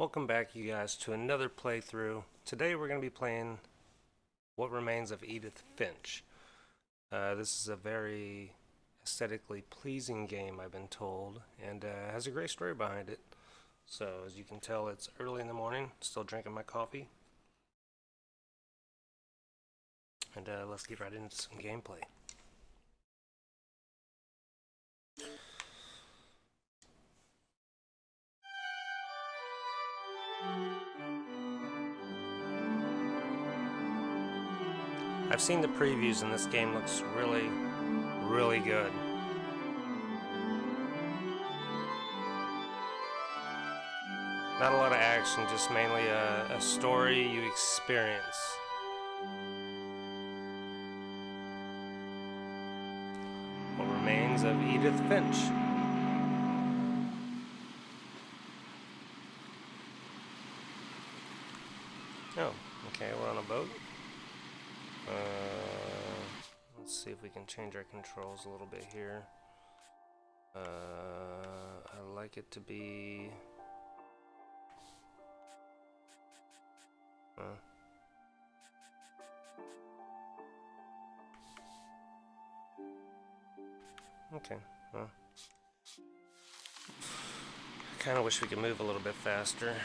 Welcome back, you guys, to another playthrough. Today we're going to be playing What Remains of Edith Finch. This is a very aesthetically pleasing game, I've been told, and has a great story behind it. So, as you can tell, it's early in the morning, still drinking my coffee. And let's get right into some gameplay. I've seen the previews and this game looks really, really good. Not a lot of action, just mainly a story you experience. What Remains of Edith Finch. Oh, okay, we're on a boat. Let's see if we can change our controls a little bit here. I like it to be... Okay, well... I kinda wish we could move a little bit faster.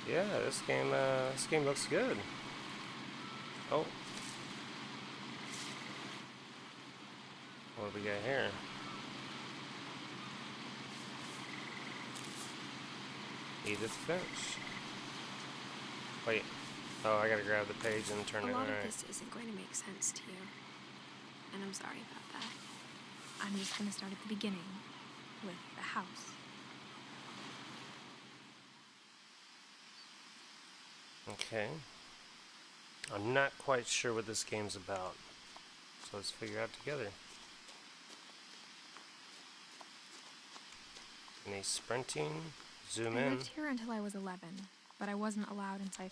Yeah, this game looks good. Oh. What do we got here? Edith Finch. Wait. Oh, I gotta grab the page and turn it. A lot of this isn't going to make sense to you. And I'm sorry about that. I'm just going to start at the beginning, with the house. Okay. I'm not quite sure what this game's about. So let's figure out together. Any sprinting? Zoom in. I lived here until I was 11, but I wasn't allowed inside.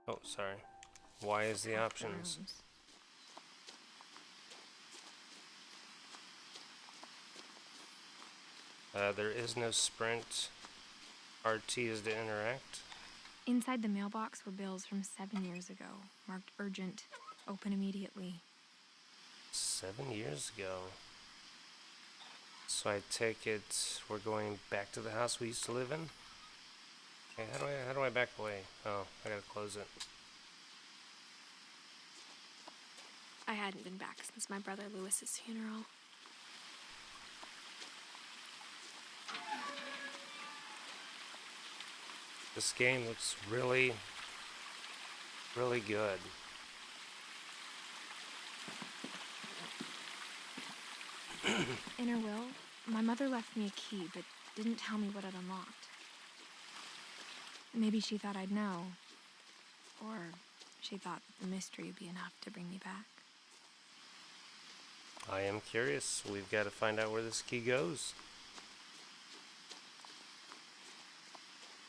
Oh, sorry. Why is the options? There is no sprint. RT is to interact. Inside the mailbox were bills from 7 years ago, marked urgent, open immediately. 7 years ago. So I take it we're going back to the house we used to live in? Okay, how do I back away? Oh, I gotta close it. I hadn't been back since my brother Lewis's funeral. This game looks really, really good. In her will, my mother left me a key, but didn't tell me what it unlocked. Maybe she thought I'd know. Or she thought that the mystery would be enough to bring me back. I am curious. We've got to find out where this key goes.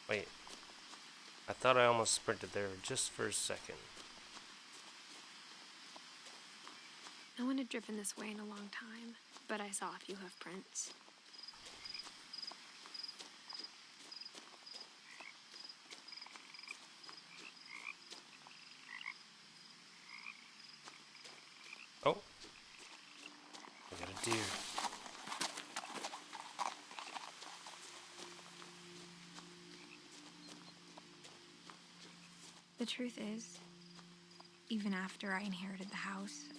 Wait. I thought I almost sprinted there just for a second. No one had driven this way in a long time, but I saw a few hoof prints. Oh. I got a deer. The truth is, even after I inherited the house,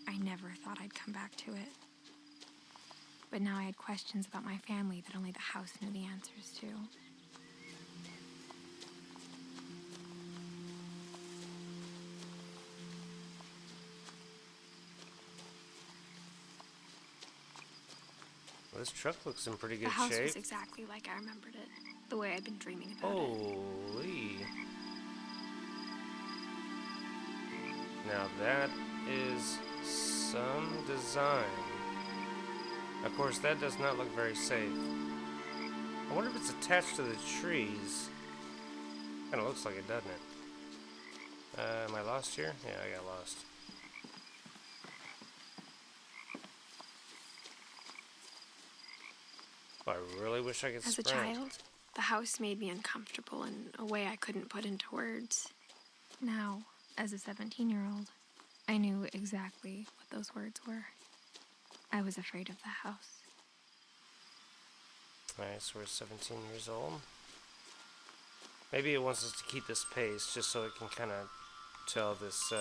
I never thought I'd come back to it. But now I had questions about my family that only the house knew the answers to. Well, this truck looks in pretty good The house shape. was exactly like I remembered it, the way I'd been dreaming about it. Holy. Now that is some design. Of course, that does not look very safe. I wonder if it's attached to the trees. Kinda looks like it, doesn't it? Am I lost here? Yeah, I got lost. I really wish I could As a sprint. child, the house made me uncomfortable in a way I couldn't put into words. Now, as a 17-year-old, I knew exactly what those words were. I was afraid of the house. Alright, so we're 17 years old. Maybe it wants us to keep this pace just so it can kind of tell this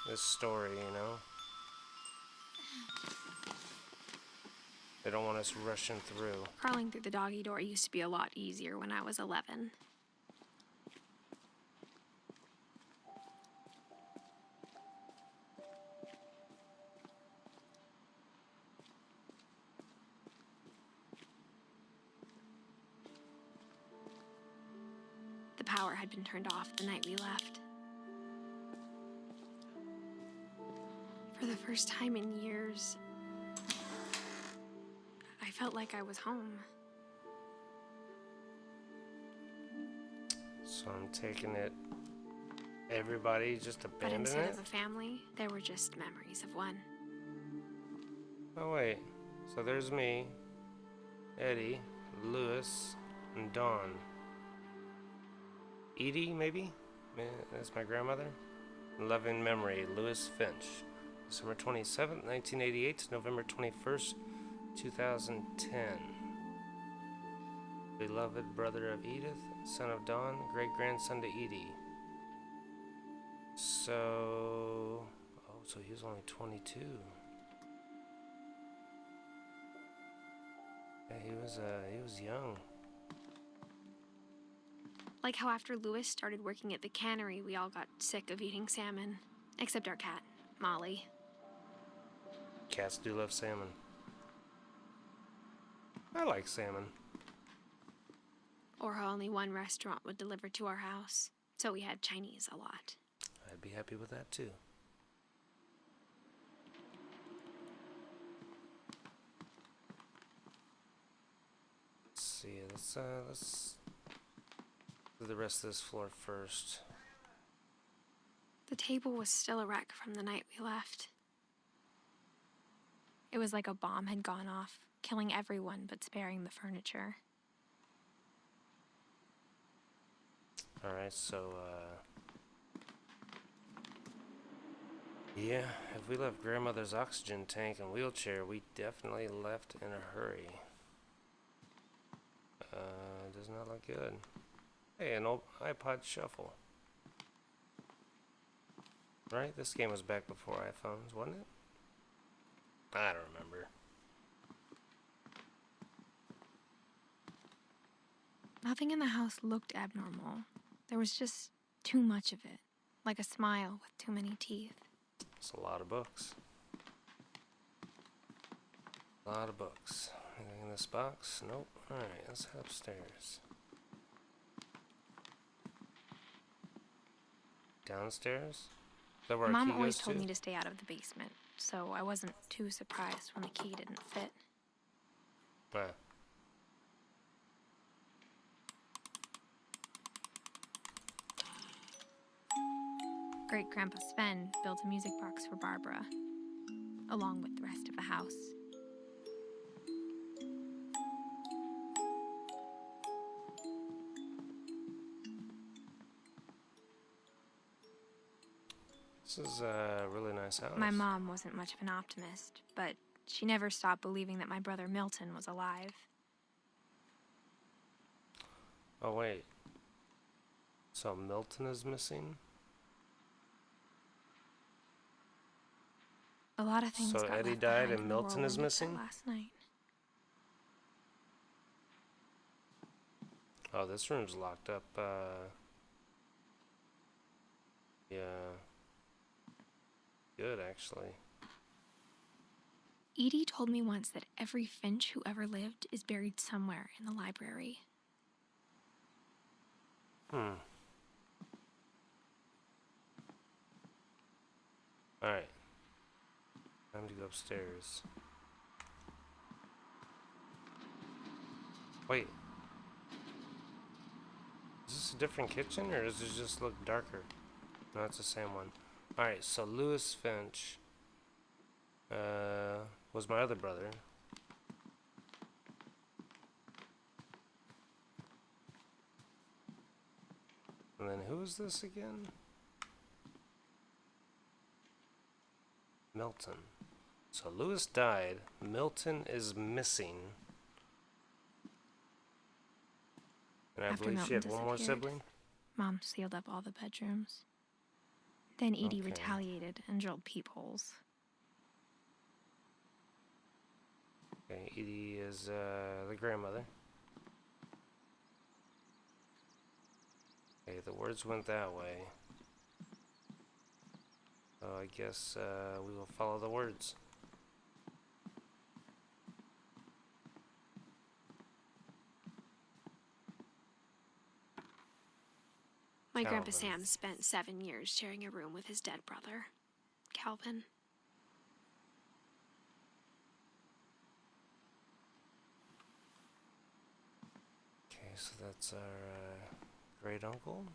this story, you know? They don't want us rushing through. Crawling through the doggy door used to be a lot easier when I was 11. The power had been turned off the night we left. For the first time in years, I felt like I was home. So I'm taking it. Everybody just But abandon instead it? of a family, there were just memories of one. Oh wait. So there's me, Eddie, Lewis, and Dawn. Edie, maybe? That's my grandmother. Loving memory, Lewis Finch. December 27th, 1988 to November 21st, 2010. Beloved brother of Edith, son of Dawn, great-grandson to Edie. So he was only 22. Yeah, he was young. Like how after Lewis started working at the cannery, we all got sick of eating salmon. Except our cat, Molly. Cats do love salmon. I like salmon. Or how only one restaurant would deliver to our house. So we had Chinese a lot. I'd be happy with that too. Let's see, let's do the rest of this floor first. The table was still a wreck from the night we left. It was like a bomb had gone off, killing everyone but sparing the furniture. Alright, so, yeah, if we left grandmother's oxygen tank and wheelchair, we definitely left in a hurry. Does not look good. Hey, an old iPod Shuffle. Right? This game was back before iPhones, wasn't it? I don't remember. Nothing in the house looked abnormal. There was just too much of it, like a smile with too many teeth. It's a lot of books. A lot of books. Anything in this box? Nope. Alright, let's head upstairs. Downstairs? Is that where our Mom key always goes told to? me to stay out of the basement, so I wasn't too surprised when the key didn't fit. Ah. Great-Grandpa Sven built a music box for Barbara, along with the rest of the house. This is a really nice house. My mom wasn't much of an optimist, but she never stopped believing that my brother Milton was alive. Oh, wait. So Milton is missing? A lot of things So got Eddie left died behind and in the Milton is whirlwind of that missing? last night. Oh, this room's locked up. Yeah. Good, actually. Edie told me once that every Finch who ever lived is buried somewhere in the library. Hmm. Alright. Time to go upstairs. Wait. Is this a different kitchen, or does it just look darker? No, it's the same one. Alright, so Lewis Finch was my other brother. And then who is this again? Milton. So Lewis died. Milton is missing. And I After believe she Milton had one more disappeared, sibling. Mom sealed up all the bedrooms. Then Edie Okay. retaliated and drilled peepholes. Okay, Edie is the grandmother. Okay, the words went that way. So I guess we will follow the words. My Grandpa Calvin. Sam spent 7 years sharing a room with his dead brother, Calvin. Okay, so that's our great uncle.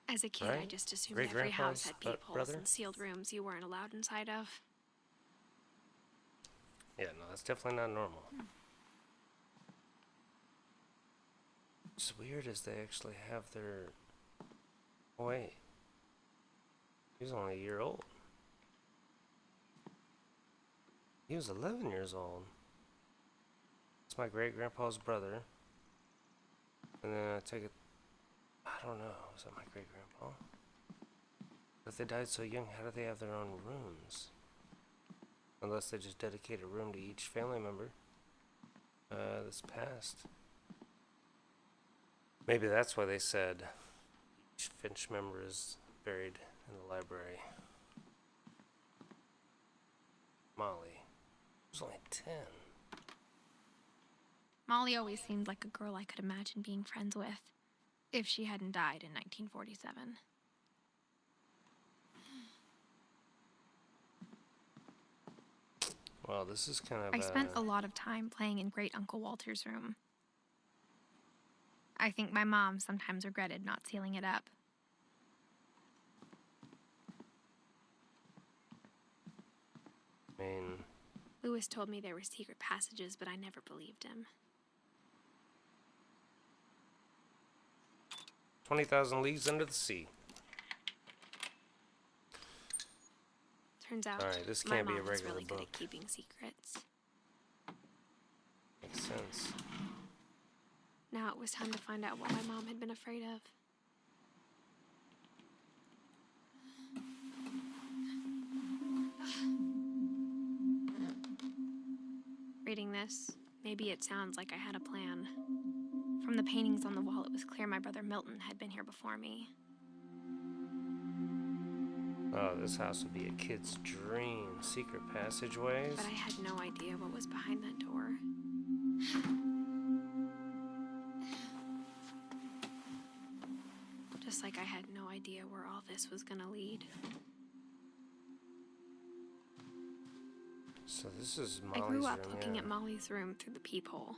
As a kid, I Right? just assumed Great every house grandpa's had peepholes brother? and sealed rooms you weren't allowed inside of. Yeah, no, that's definitely not normal. What's weird is they actually have their... Oh, wait. He's only a year old. He was 11 years old. It's my great-grandpa's brother. And then I take it... I don't know. Is that my great-grandpa? If they died so young, how do they have their own rooms? Unless they just dedicate a room to each family member that's passed. Maybe that's why they said each Finch member is buried in the library. Molly was only 10. Molly always seemed like a girl I could imagine being friends with, if she hadn't died in 1947. Well, this is kind of I spent a lot of time playing in Great Uncle Walter's room. I think my mom sometimes regretted not sealing it up. I mean, Lewis told me there were secret passages, but I never believed him. 20,000 Leagues Under the Sea. Turns out, Alright, this my can't be a mom was regular really good book. at keeping secrets. Makes sense. Now it was time to find out what my mom had been afraid of. Reading this, maybe it sounds like I had a plan. From the paintings on the wall, it was clear my brother Milton had been here before me. Oh, this house would be a kid's dream. Secret passageways. But I had no idea what was behind that door. Just like I had no idea where all this was gonna lead. So this is I Molly's grew up room, looking yeah. at Molly's room through the peephole.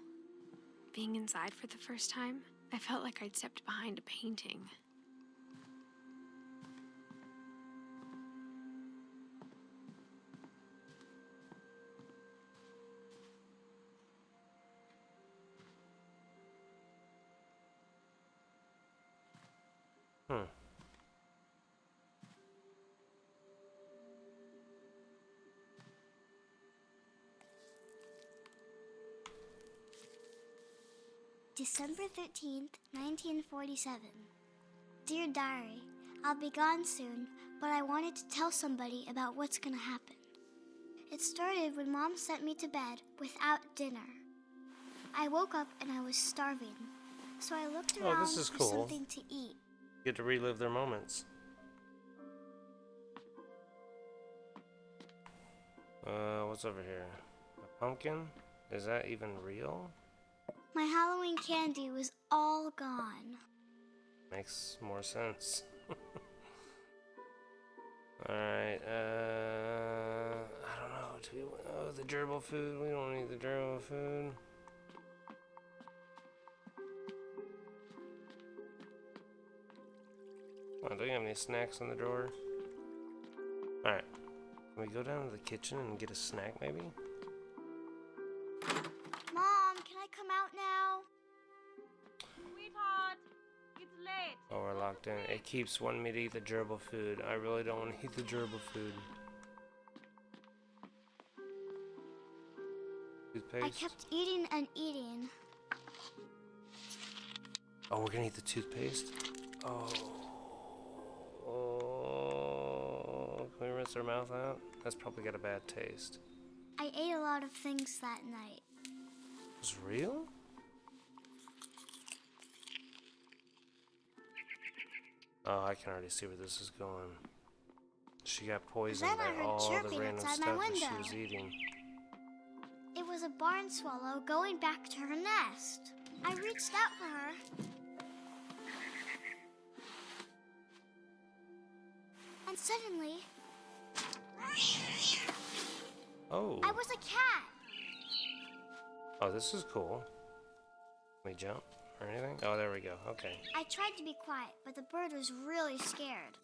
Being inside for the first time, I felt like I'd stepped behind a painting. Hmm. December 13th, 1947. Dear Diary, I'll be gone soon, but I wanted to tell somebody about what's gonna happen. It started when Mom sent me to bed without dinner. I woke up and I was starving, so I looked Oh, around this is for cool. something to eat. Get to relive their moments. What's over here? A pumpkin? Is that even real? My Halloween candy was all gone. Makes more sense. Alright, I don't know. Do we, oh, the gerbil food. We don't need the gerbil food. Come on, do you have any snacks in the drawer? Alright. Can we go down to the kitchen and get a snack, maybe? Mom, can I come out now? Sweetheart, you Oh, we're locked in. It keeps wanting me to eat the gerbil food. I really don't want to eat the gerbil food. Toothpaste? I kept eating and eating. Oh, we're gonna eat the toothpaste? Oh. Oh. Can we rinse our mouth out? That's probably got a bad taste. I ate a lot of things that night. It's real? Oh, I can already see where this is going. She got poisoned Then I by heard all the chirping random outside my stuff that she window. was eating. It was a barn swallow going back to her nest. I reached out for her. And suddenly, Oh. I was a cat. Oh, this is cool. Can we jump or anything? Oh, there we go. Okay. I tried to be quiet, but the bird was really scared.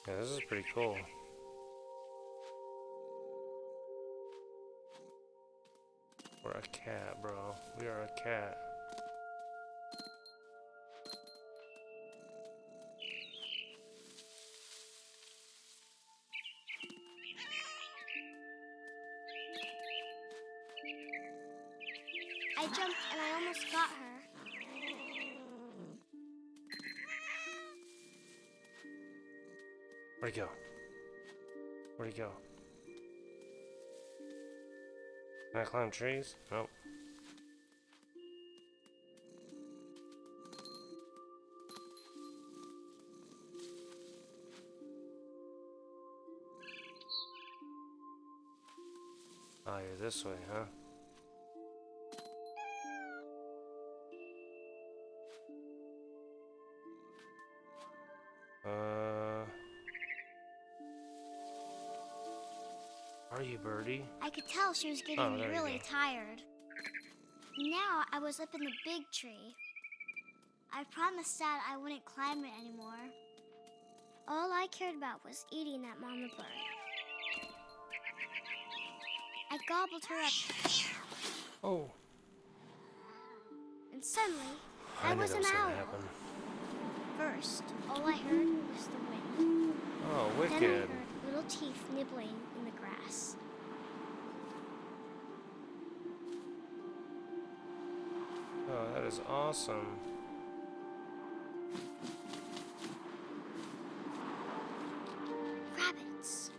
Yeah, this is pretty cool. We're a cat, bro. We are a cat. I jumped and I almost got her. Where'd he go? Where'd he go? Can I climb trees? Nope. Oh, you're this way, huh? Are you, birdie? I could tell she was getting Oh, there you really go. tired. Now I was up in the big tree. I promised Dad I wouldn't climb it anymore. All I cared about was eating that mama bird. I gobbled her up, Oh. and suddenly I knew was that an was gonna owl. happen. First, all I heard was the wind. Oh, Then I wicked. heard little teeth nibbling in the grass. Oh, that is awesome. Rabbits.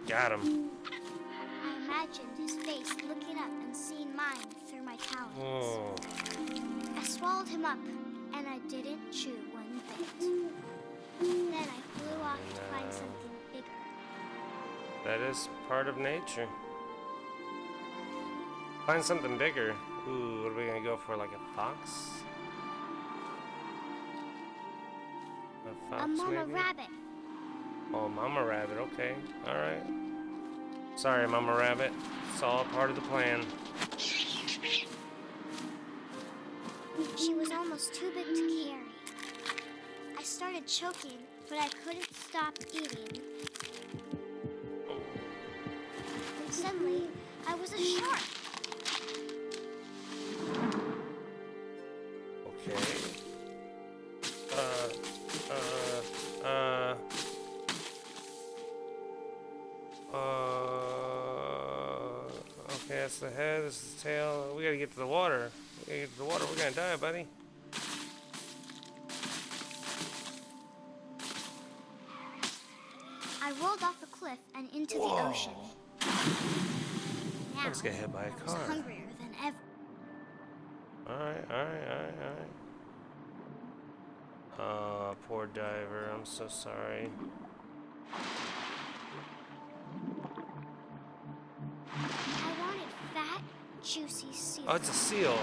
Got him. I imagined his face looking up and seeing mine through my talons. Oh. I swallowed him up, and I didn't chew one bit. Then I flew off to find No. something bigger. That is part of nature. Find something bigger. Ooh, what are we gonna go for? Like a fox? A fox, A mama maybe? rabbit. Oh, mama rabbit. Okay. All right. Sorry, mama rabbit. It's all part of the plan. She was almost too big to carry. I started choking, but I couldn't stop eating. And suddenly, I was a shark. Okay. Okay, that's the head, this is the tail. We gotta get to the water. We gotta get to the water. We're gonna die, buddy. I rolled off the cliff and into Whoa. the ocean. Now, Let's get hit by a I was car. hungrier than ever. Alright. Oh, poor diver. I'm so sorry. I wanted fat, juicy seal. Oh, it's a seal.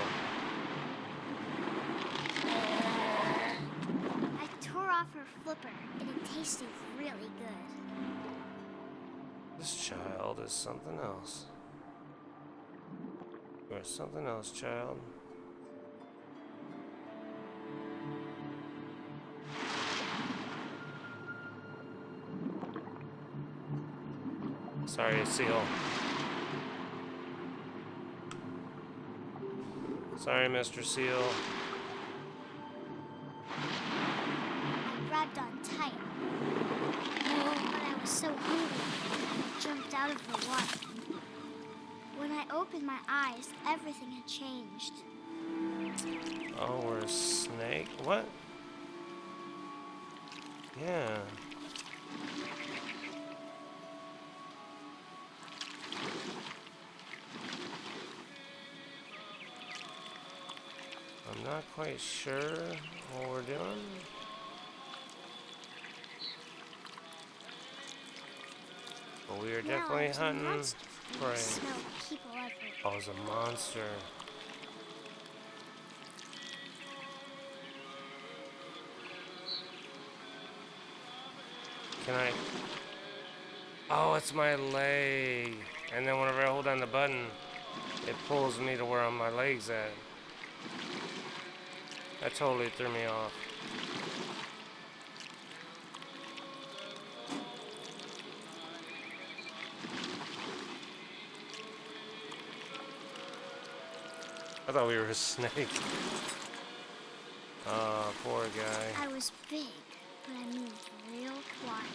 I tore off off her flipper, and it tasted really good. This child is something else. You're something else, child. Sorry, Seal. Sorry, Mr. Seal. I grabbed on tight. Oh, but I was so hungry, I jumped out of the water. When I opened my eyes, everything had changed. Oh, we're a snake? What? Yeah. I'm not quite sure what we're doing. But we are Now definitely it's a hunting monster. I prey. smell people everywhere. Oh, it's a monster. Can I? Oh, it's my leg. And then whenever I hold down the button, it pulls me to where my leg's at. That totally threw me off. I thought we were a snake. Oh, poor guy. I was big, but I moved real quiet.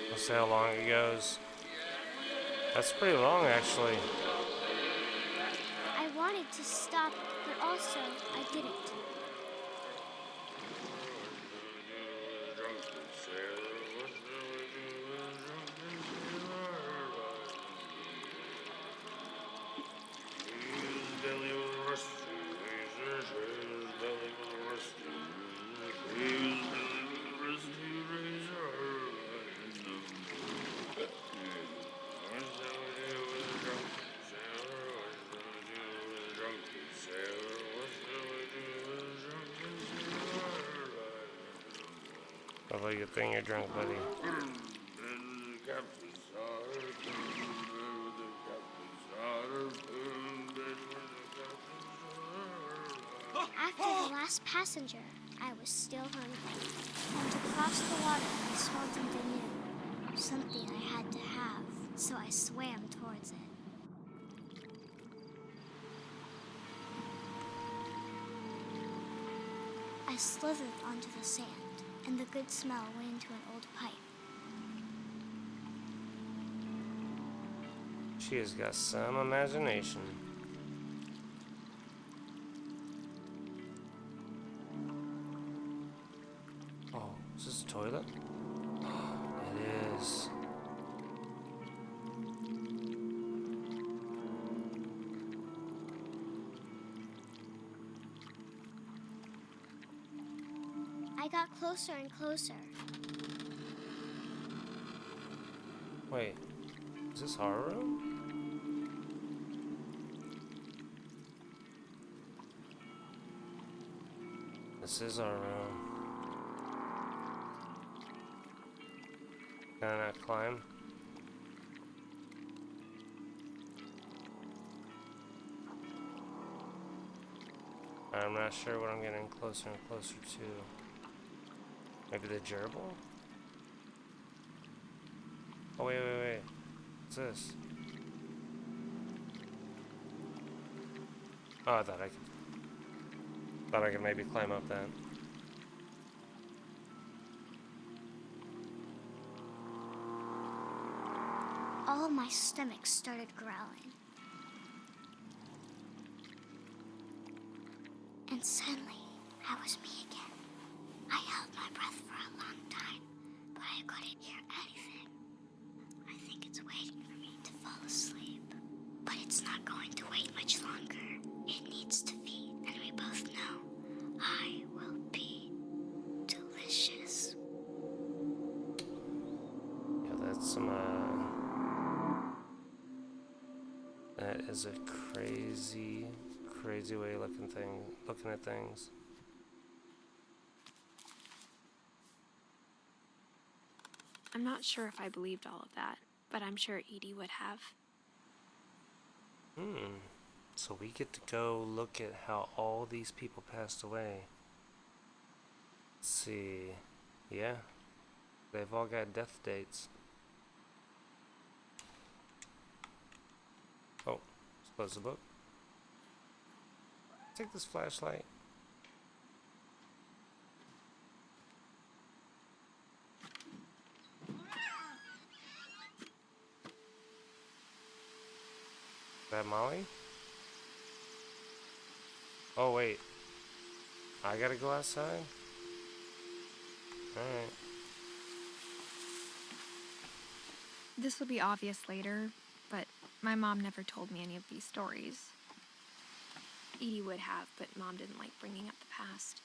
Let's see how long it goes. That's pretty long, actually. I wanted to stop, but also I didn't. Hopefully, good thing you're drunk, buddy. After the last passenger, I was still hungry. And to cross the water, I smelled something new. Something I had to have, so I swam towards it. I slithered onto the sand, and the good smell went into an old pipe. She has got some imagination. Oh, is this a toilet? It is. I got closer and closer. Wait, is this our room? This is our room. Can I not climb? I'm not sure what I'm getting closer and closer to. Maybe the gerbil? Oh, wait. What's this? Oh, I thought I could maybe climb up that. All my stomach started growling. And suddenly, I was me again. I held my breath for a long time, but I couldn't hear anything. I think it's waiting for me to fall asleep. But it's not going to wait much longer. It needs to feed, and we both know I will be delicious. Yeah, that's some, that is a crazy, crazy way of looking at things. I'm not sure if I believed all of that, but I'm sure Edie would have. So we get to go look at how all these people passed away. Let's see. Yeah, they've all got death dates. Oh, let's close the book. Take this flashlight. Is that Molly? Oh, wait. I gotta go outside? Alright. This will be obvious later, but my mom never told me any of these stories. Edie would have, but Mom didn't like bringing up the past.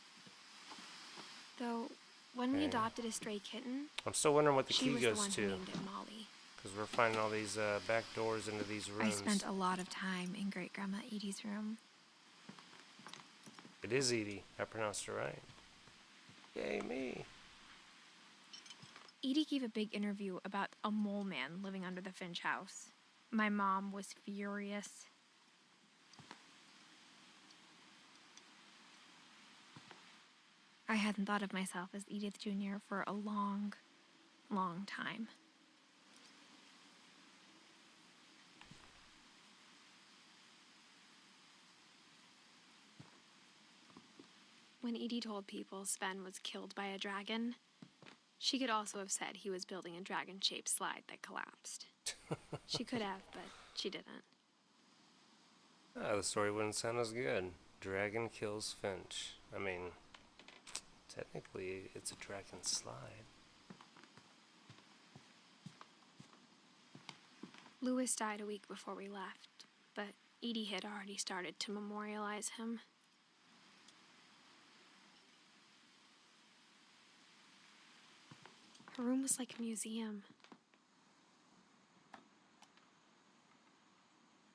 Though, when we Okay. adopted a stray kitten, I'm still wondering what the she key was the goes one who to. named it Molly. Because we're finding all these back doors into these I rooms. spent a lot of time in Great Grandma Edie's room. It is Edie. I pronounced it right. Yay, me. Edie gave a big interview about a mole man living under the Finch house. My mom was furious. I hadn't thought of myself as Edith Jr. for a long, long time. When Edie told people Sven was killed by a dragon, she could also have said he was building a dragon-shaped slide that collapsed. She could have, but she didn't. The story wouldn't sound as good. Dragon kills Finch. I mean, technically, it's a dragon slide. Lewis died a week before we left, but Edie had already started to memorialize him. Her room was like a museum.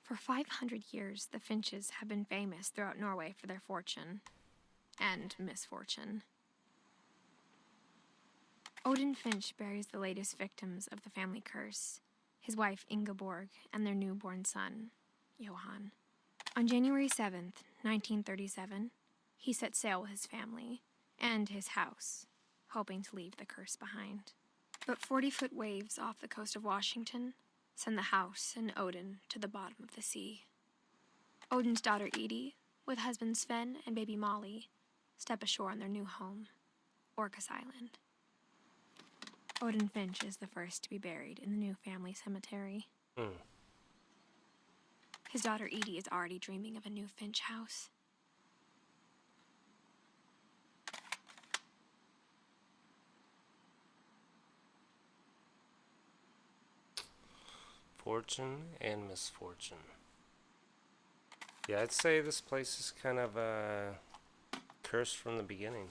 For 500 years, the Finches have been famous throughout Norway for their fortune and misfortune. Odin Finch buries the latest victims of the family curse, his wife Ingeborg and their newborn son, Johan. On January 7th, 1937, he set sail with his family and his house, hoping to leave the curse behind. But 40-foot waves off the coast of Washington send the house and Odin to the bottom of the sea. Odin's daughter Edie, with husband Sven and baby Molly, step ashore on their new home, Orcas Island. Odin Finch is the first to be buried in the new family cemetery. His daughter Edie is already dreaming of a new Finch house. Fortune and misfortune. Yeah, I'd say this place is kind of cursed from the beginning.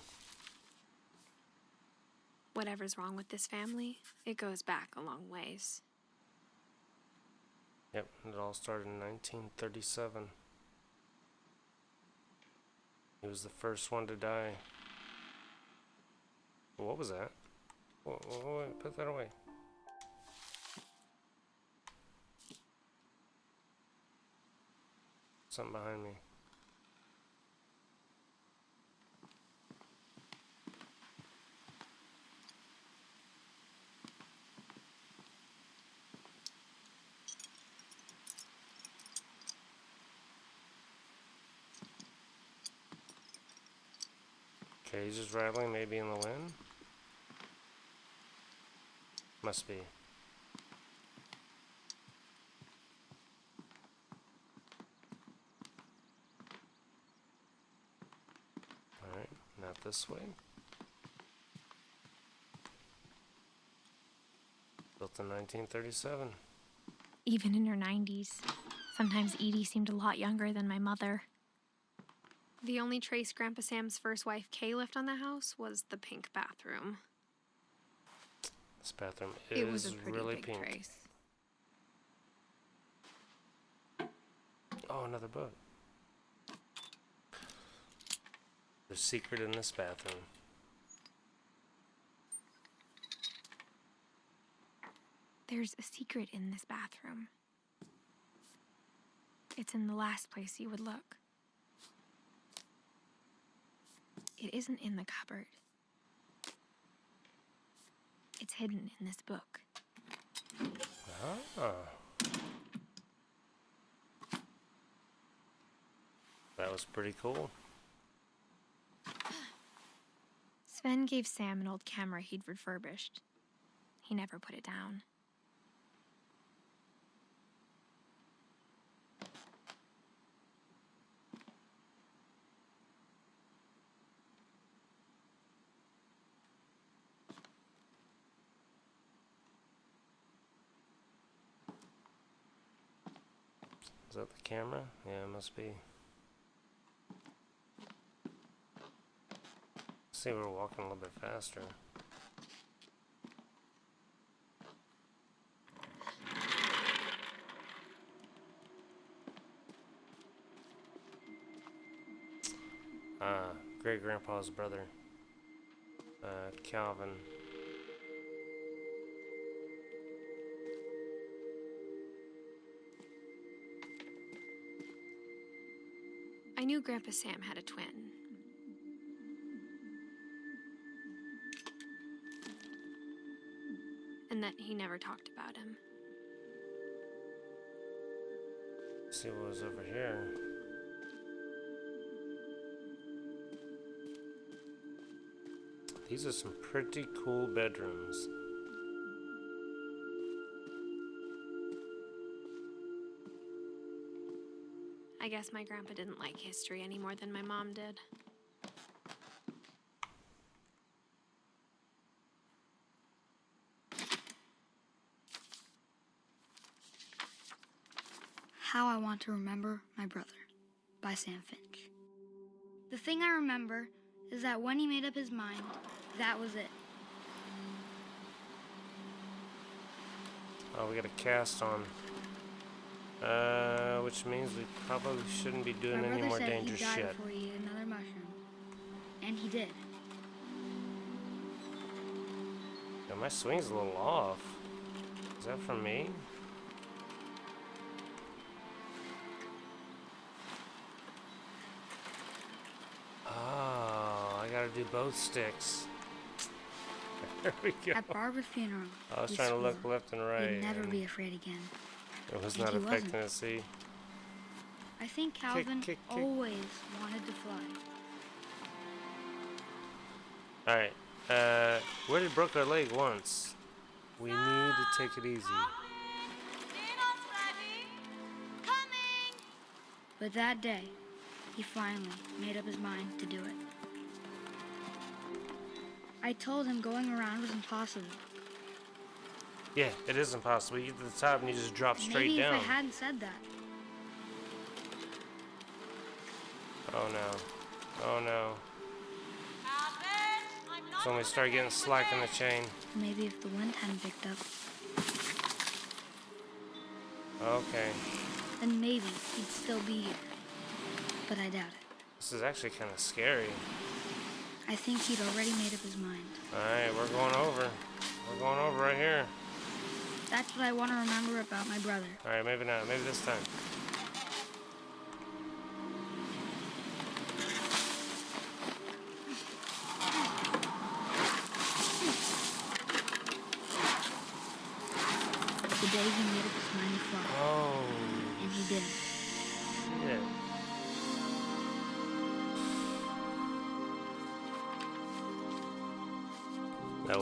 Whatever's wrong with this family, it goes back a long ways. Yep, it all started in 1937. He was the first one to die. What was that? Wait, put that away. Something behind me. Okay, he's just rattling, maybe in the wind? Must be. Alright, not this way. Built in 1937. Even in her 90s, sometimes Edie seemed a lot younger than my mother. The only trace Grandpa Sam's first wife, Kay, left on the house was the pink bathroom. This bathroom It was a is pretty really big pink. trace. Oh, another book. There's a secret in this bathroom. There's a secret in this bathroom. It's in the last place you would look. It isn't in the cupboard. It's hidden in this book. Ah. That was pretty cool. Sven gave Sam an old camera he'd refurbished. He never put it down. Is that the camera? Yeah, it must be. See, we're walking a little bit faster. Great grandpa's brother, Calvin. I knew Grandpa Sam had a twin. And that he never talked about him. Let's see what was over here. These are some pretty cool bedrooms. I guess my grandpa didn't like history any more than my mom did. How I Want to Remember My Brother by Sam Finch. The thing I remember is that when he made up his mind, that was it. Oh, we got a cast on. Which means we probably shouldn't be doing My any brother more said dangerous he'd die shit. before he ate another mushroom. And he did. Yeah, my swing's a little off. Is that from me? Oh, I gotta do both sticks. There we go. At Barbara's funeral, I was he trying to swore look left and right. he'd never and be afraid again. it was and not he affecting wasn't. us, see? I think Calvin kick. always wanted to fly. Alright, we already broke our leg once. We need to take it easy. But that day, he finally made up his mind to do it. I told him going around was impossible. Yeah, it is impossible. You get to the top and you just drop straight Maybe down. if I hadn't said that. Oh no. Oh no. So when we start getting slack in the chain. Maybe if the wind hadn't picked up, Okay. then maybe he'd still be here. But I doubt it. This is actually kind of scary. I think he'd already made up his mind. Alright, we're going over. We're going over right here. That's what I want to remember about my brother. Alright, maybe not. Maybe this time. The day he made up his mind to fly. Oh. And he did. Shit. That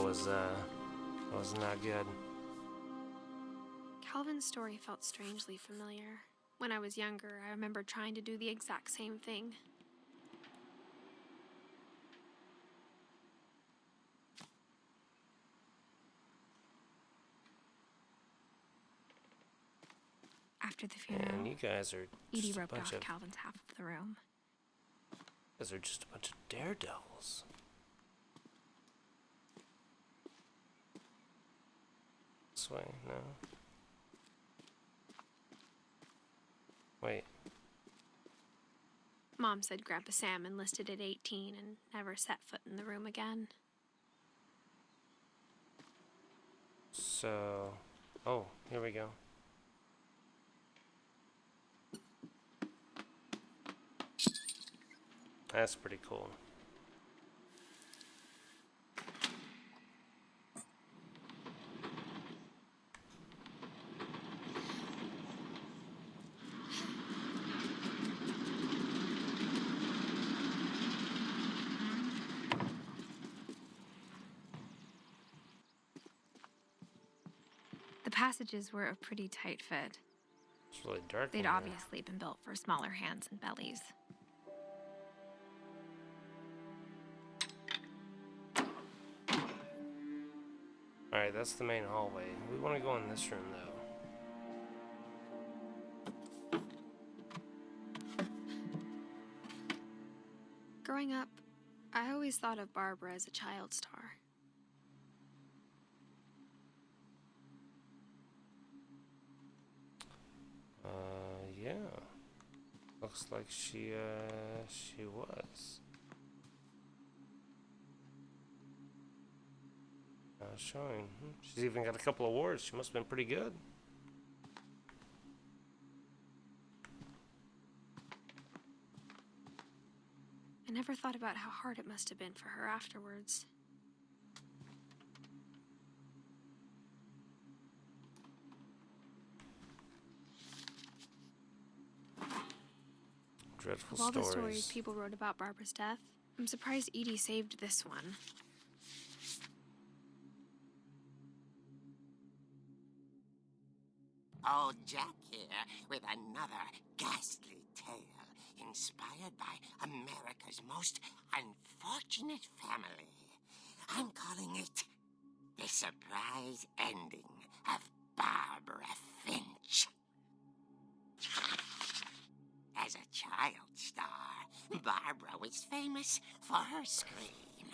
was not good. Calvin's story felt strangely familiar. When I was younger, I remember trying to do the exact same thing. After the funeral, And you guys are Edie just a roped bunch off of... Calvin's half of the room. Those are just a bunch of daredevils. This way, no. Wait. Mom said Grandpa Sam enlisted at 18 and never set foot in the room again. So, oh, here we go. That's pretty cool. The passages were a pretty tight fit. It's really dark. They'd in here. obviously been built for smaller hands and bellies. Alright, that's the main hallway. We want to go in this room, though. Growing up, I always thought of Barbara as a child star. Yeah. Looks like she was. Showing. She's even got a couple awards. She must have been pretty good. I never thought about how hard it must have been for her afterwards. Dreadful Of all the stories. stories people wrote about Barbara's death, I'm surprised Edie saved this one. Old Jack here with another ghastly tale inspired by America's most unfortunate family. I'm calling it The Surprise Ending of Barbara Finch. As a child star, Barbara was famous for her scream.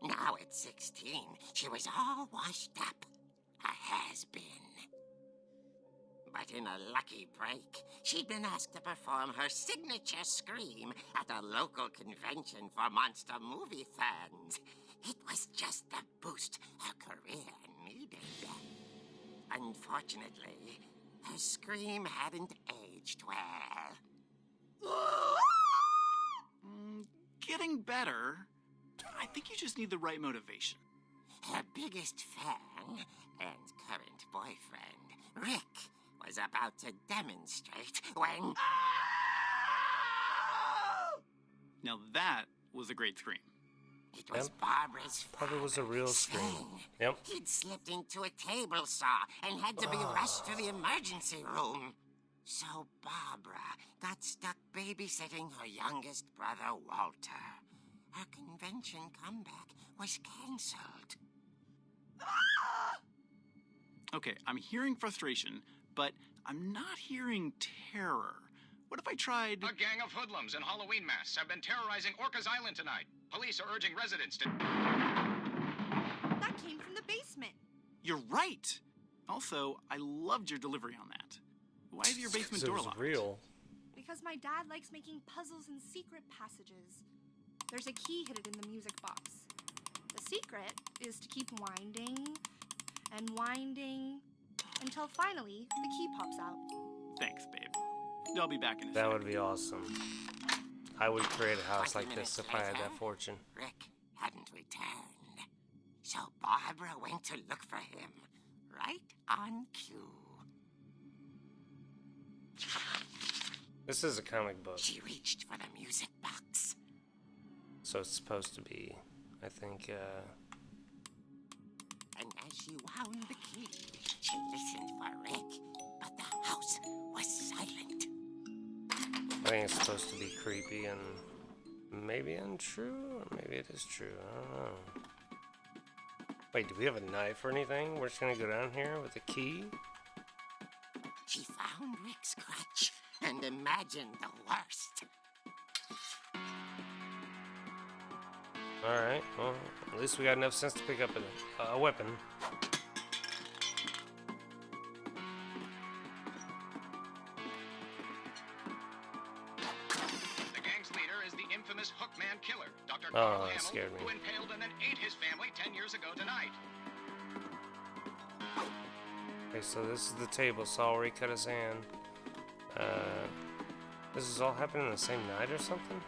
Now at 16, she was all washed up. A has-been. But in a lucky break, she'd been asked to perform her signature scream at a local convention for monster movie fans. It was just the boost her career needed. Unfortunately, her scream hadn't aged well. Getting better. I think you just need the right motivation. Her biggest fan and current boyfriend, Rick, was about to demonstrate when... Now that was a great scream. It was Yep. Barbara's Probably was a real scream. Sven. Yep. He'd slipped into a table saw and had to be rushed to the emergency room. So Barbara got stuck babysitting her youngest brother, Walter. Her convention comeback was cancelled. Okay, I'm hearing frustration, but I'm not hearing terror. What if I tried... A gang of hoodlums in Halloween masks have been terrorizing Orcas Island tonight. Police are urging residents to... That came from the basement. You're right! Also, I loved your delivery on that. Why is your basement 'Cause it door was locked? real. Because my dad likes making puzzles and secret passages. There's a key hidden in the music box. The secret is to keep winding and winding until finally the key pops out. Thanks, babe. I'll be back in a That sec. would be awesome. I would create a house 20 like this minutes if I had that later, fortune. Rick hadn't returned. So Barbara went to look for him, right on cue. This is a comic book, She reached for the music box. so it's supposed to be, I think, And as she wound the key, she listened for Rick, but the house was silent. I think it's supposed to be creepy and maybe untrue, or maybe it is true. I don't know. Wait, do we have a knife or anything? We're just gonna go down here with a key? She found Rick's crutch and imagine the worst. Alright, well, at least we got enough sense to pick up a weapon. The gang's leader is the infamous Hookman killer, Dr. Oh, Carl that Hamill, scared me. who impaled and then ate his family 10 years ago tonight. Okay, so this is the table. Saw where he cut his hand. This is all happening the same night or something?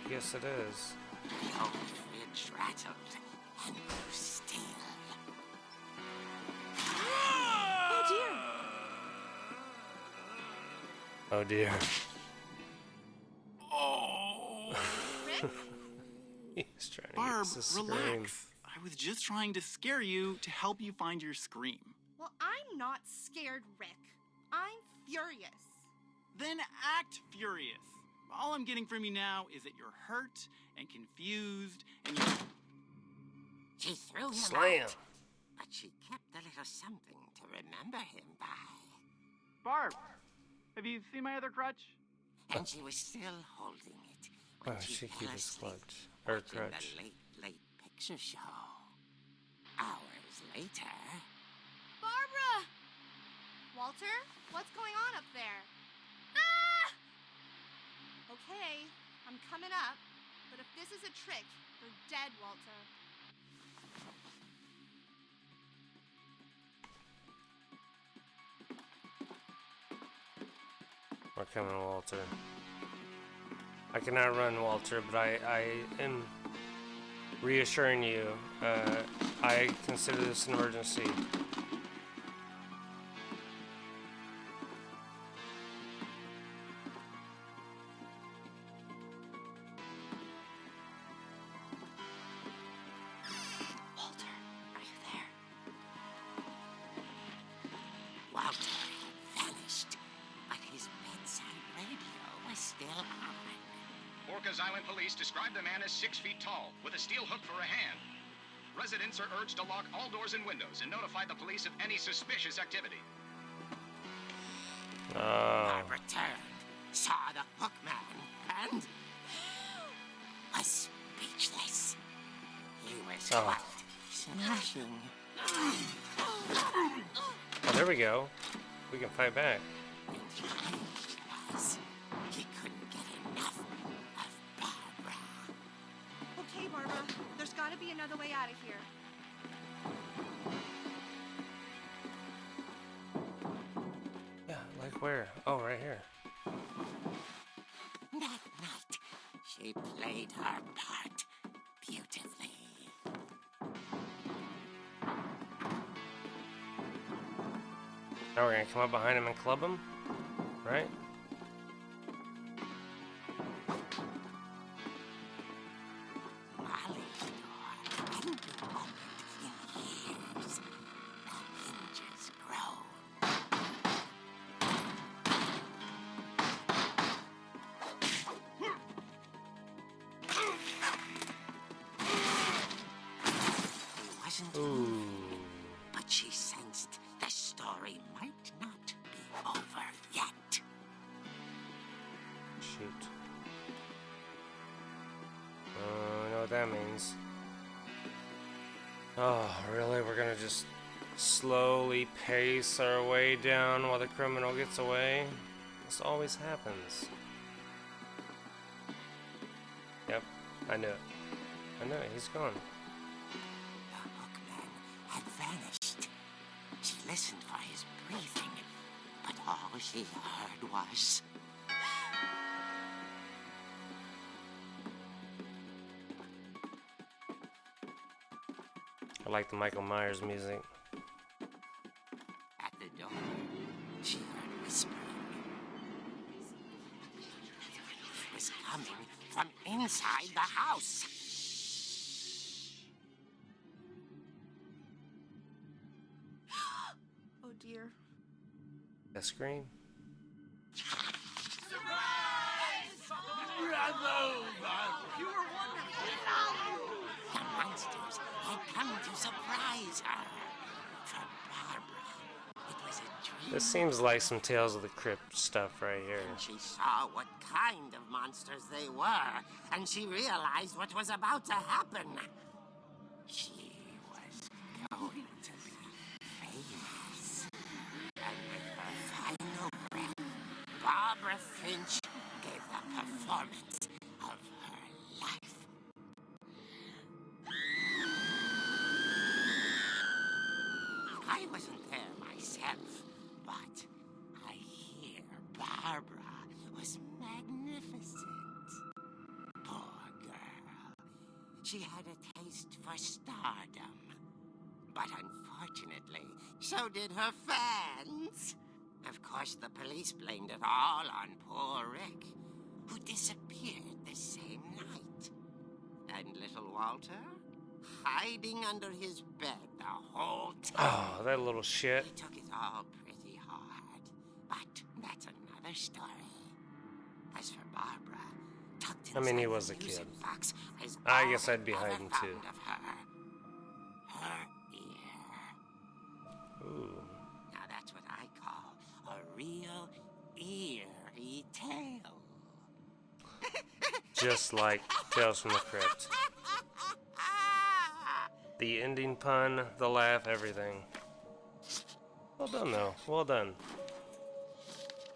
I guess it is. The old fridge rattled, and grew still. Oh dear! Oh dear. Rick? He's trying to Barb, get us to scream. relax. I was just trying to scare you to help you find your scream. Well, I'm not scared, Rick. I'm furious. Then act furious. All I'm getting from you now is that you're hurt and confused and you're... She threw him Slam! out, but she kept a little something to remember him by. Barb, have you seen my other crutch? And she was still holding it when Oh, she she fell keep his asleep clutch. Her watching crutch. the late picture show. Hours later... Barbara! Walter, what's going on up there? Ah! Okay, I'm coming up, but if this is a trick, you're dead, Walter. We're coming, Walter. I cannot run, Walter, but I am reassuring you. I consider this an emergency. Walter, are you there? Walter had vanished, but his bedside radio was still on. Orcas Island police describe the man as 6 feet tall, with a steel hook for a hand. Residents are urged to lock all doors and windows and notify the police of any suspicious activity. Barbara turned, saw the hook man, and was speechless. He was Oh. quite smashing. Oh, there we go. We can fight back. And he was. He couldn't get enough of Barbara. Okay, Barbara, there's gotta be another way out of here. Yeah, like where? Oh, right here. That night, she played her part beautifully. Now we're gonna come up behind him and club him, right? Molly's door hadn't been opened in years. The hinges groaned. He wasn't moving, but she sensed the story might not be over yet. Shoot. I know what that means. Oh, really? We're gonna just slowly pace our way down while the criminal gets away? This always happens. Yep, I knew it. I knew it. He's gone. The hookman had vanished. She listened for his breathing, but all she heard was... I like the Michael Myers music. At the door, she heard whispering. It was coming from inside the house. Oh dear. That scream? The monsters had come to surprise her. dream. This seems like some Tales of the Crypt stuff right here. And she saw what kind of monsters they were, and she realized what was about to happen. She was going to be famous. And with her final breath, Barbara Finch gave the performance of her life. I wasn't there myself, but I hear Barbara was magnificent. Poor girl. She had a taste for stardom. But unfortunately, so did her fans. Of course, the police blamed it all on poor Rick, who disappeared the same night. And little Walter? Hiding under his bed the whole time. Oh, that little shit. He took it all pretty hard. But that's another story. As for Barbara, tucked I mean, he inside was the a kid. music box is I all guess I'd be ever hiding found too. of her. Her ear. Ooh. Now that's what I call a real eerie tale. Just like Tales from the Crypt. The ending pun, the laugh, everything. Well done, though. Well done.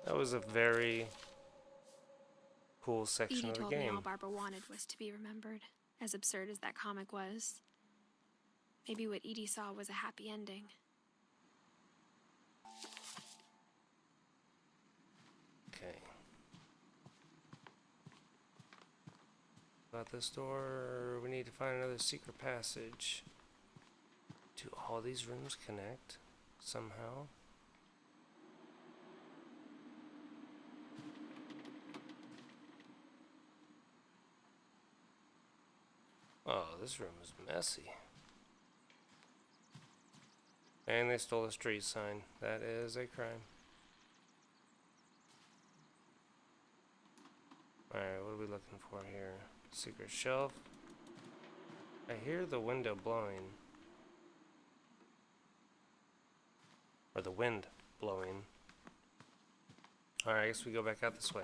That was a very cool section Edie of the told me all game. Barbara wanted was to be remembered, as absurd as that comic was. Maybe what Edie saw was a happy ending. Okay. About this door, we need to find another secret passage. Do all these rooms connect somehow? Oh, this room is messy. And they stole a street sign. That is a crime. Alright, what are we looking for here? Secret shelf. I hear the window blowing. Or the wind blowing. Alright, I guess we go back out this way.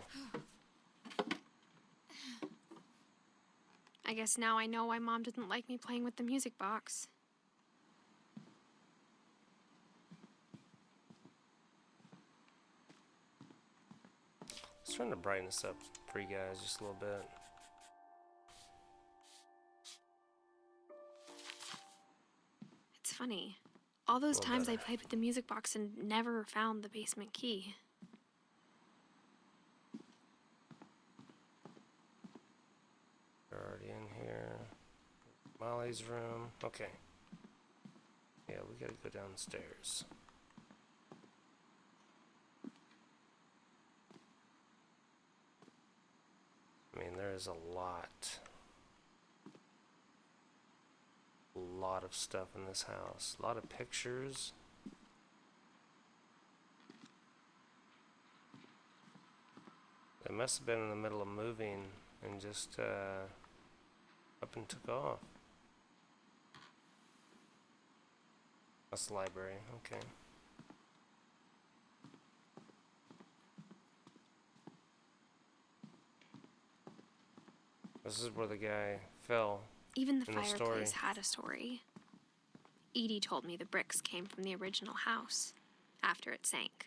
I guess now I know why Mom didn't like me playing with the music box. Let's try to brighten this up for you guys just a little bit. It's funny. All those Little times I better. played with the music box and never found the basement key. We're already in here. Molly's room. Okay. Yeah, we gotta go downstairs. I mean, there is a lot of stuff in this house. A lot of pictures. They must have been in the middle of moving and just up and took off. That's the library, okay. This is where the guy fell. Even the In the story. fireplace had a story. Edie told me the bricks came from the original house after it sank.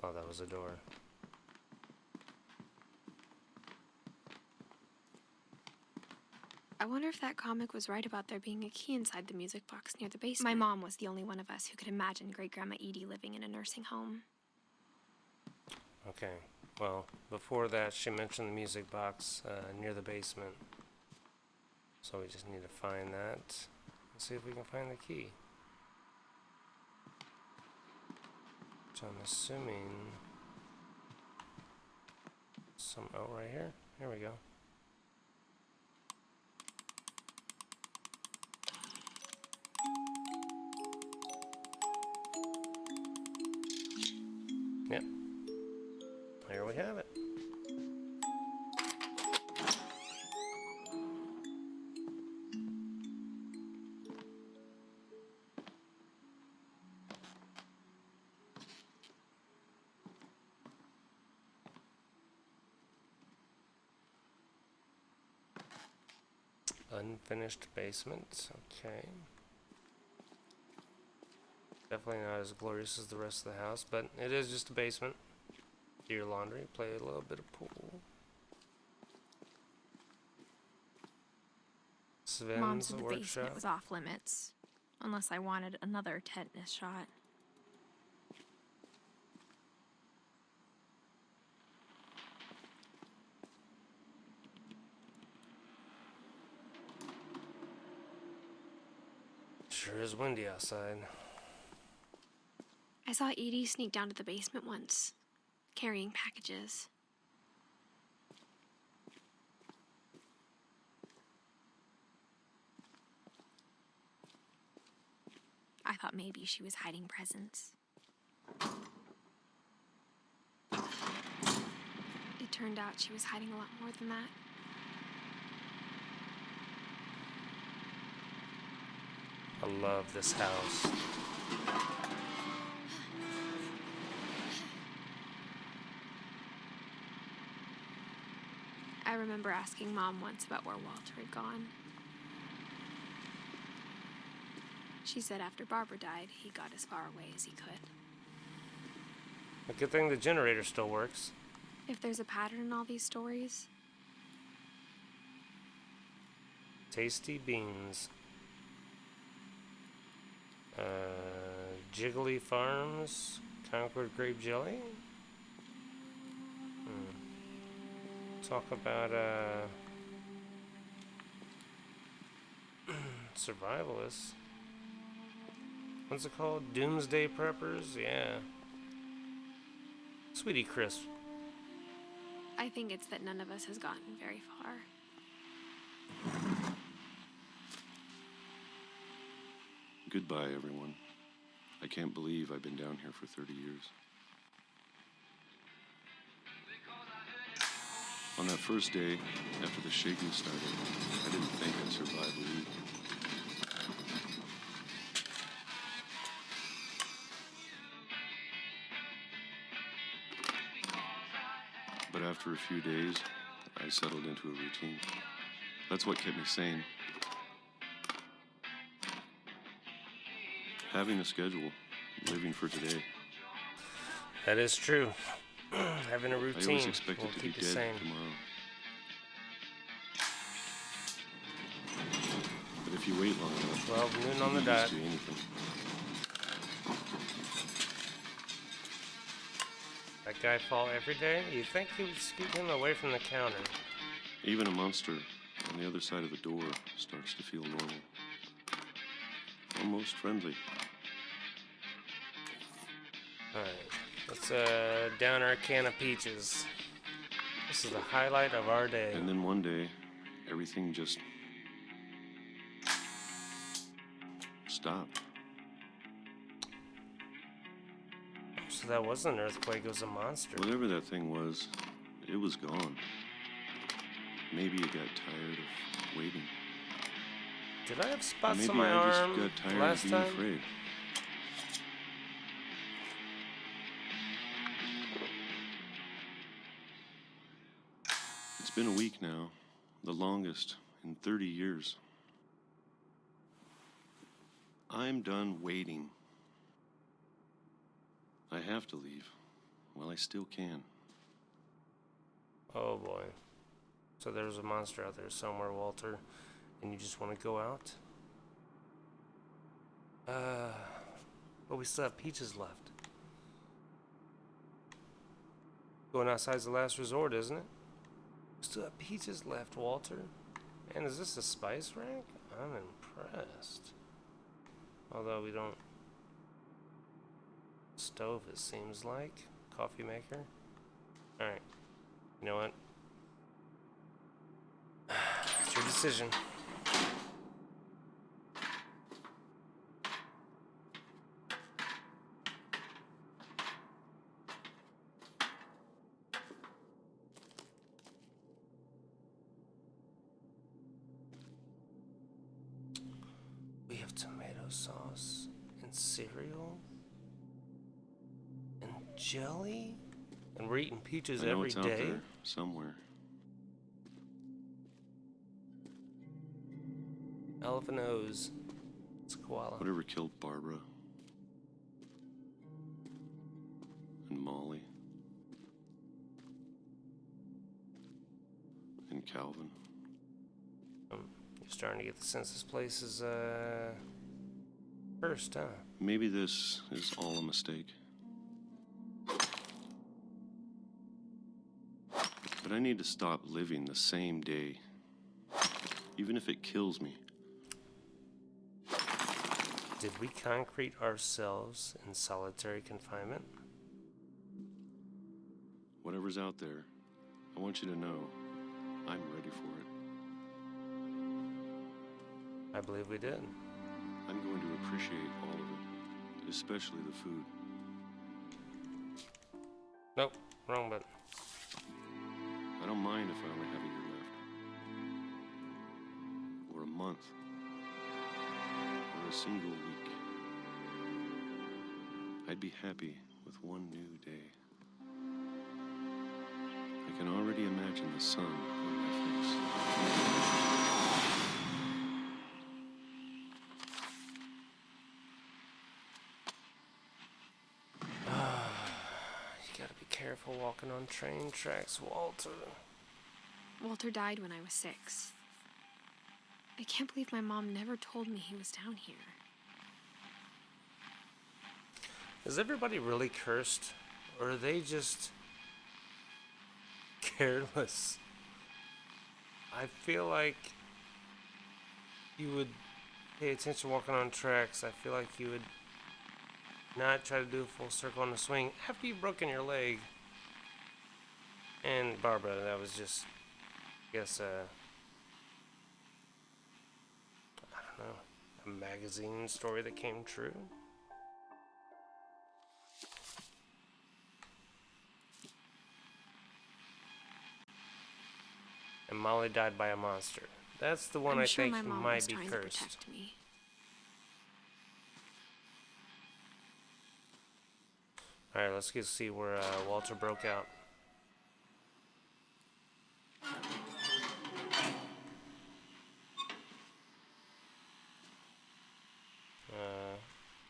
Oh, that was a door. I wonder if that comic was right about there being a key inside the music box near the basement. My mom was the only one of us who could imagine Great-Grandma Edie living in a nursing home. Okay, well, before that, she mentioned the music box near the basement. So we just need to find that and see if we can find the key. Which I'm assuming oh, right here. Here we go. we have it. Unfinished basement. Okay. Definitely not as glorious as the rest of the house, but it is just a basement. Do your laundry, play a little bit of pool. Mom Sven's said the workshop. basement was off limits, unless I wanted another tetanus shot. Sure is windy outside. I saw Edie sneak down to the basement once, carrying packages. I thought maybe she was hiding presents. It turned out she was hiding a lot more than that. I love this house. I remember asking Mom once about where Walter had gone. She said after Barbara died, he got as far away as he could. A good thing the generator still works. If there's a pattern in all these stories, Tasty beans. Jiggly Farms. Concord grape jelly. Talk about survivalists. What's it called? Doomsday preppers? Yeah. Sweetie Crisp. I think it's that none of us has gotten very far. Goodbye, everyone. I can't believe I've been down here for 30 years. On that first day, after the shaking started, I didn't think I'd survive a week. But after a few days, I settled into a routine. That's what kept me sane. Having a schedule, living for today. That is true. Having a I routine always expected will to be keep you dead sane. tomorrow. But if you wait long enough, 12 noon you on the get used dot. to anything. That guy fall every day? You'd think he would scoot him away from the counter. Even a monster on the other side of the door starts to feel normal. Almost friendly. Alright, let's down our can of peaches. This is the highlight of our day. And then one day, everything just stopped. So that wasn't an earthquake, it was a monster. Whatever that thing was, it was gone. Maybe it got tired of waiting. Did I have spots Maybe on my I just arm got tired last of being time? afraid. It's been a week now, the longest in 30 years. I'm done waiting. I have to leave. Well, I still can. Oh boy. So there's a monster out there somewhere, Walter, and you just want to go out? But we still have peaches left. Going outside's the last resort, isn't it? We still have peaches left, Walter. And is this a spice rack? I'm impressed. Although we don't... Stove, it seems like. Coffee maker. Alright. You know what? It's your decision. sauce and cereal and jelly, and we're eating peaches I know every it's out day. there somewhere. Elephant nose. It's a koala. Whatever killed Barbara and Molly and Calvin. You're starting to get the sense this place is cursed, huh? Maybe this is all a mistake. But I need to stop living the same day, even if it kills me. Did we concrete ourselves in solitary confinement? Whatever's out there, I want you to know I'm ready for it. I believe we did. I'm going to appreciate all of it, especially the food. Nope, wrong button. I don't mind if I only have a year left. Or a month. Or a single week. I'd be happy with one new day. I can already imagine the sun on my face. You gotta be careful walking on train tracks, Walter. Walter died when I was 6. I can't believe my mom never told me he was down here. Is everybody really cursed? Or are they just careless? I feel like you would pay attention walking on tracks. I feel like you would not try to do a full circle on the swing after you've broken your leg. And Barbara, that was just, I guess, I don't know, a magazine story that came true. And Molly died by a monster. That's the one I'm I sure think my mom might was be trying cursed. to protect me. Alright, let's go see where Walter broke out.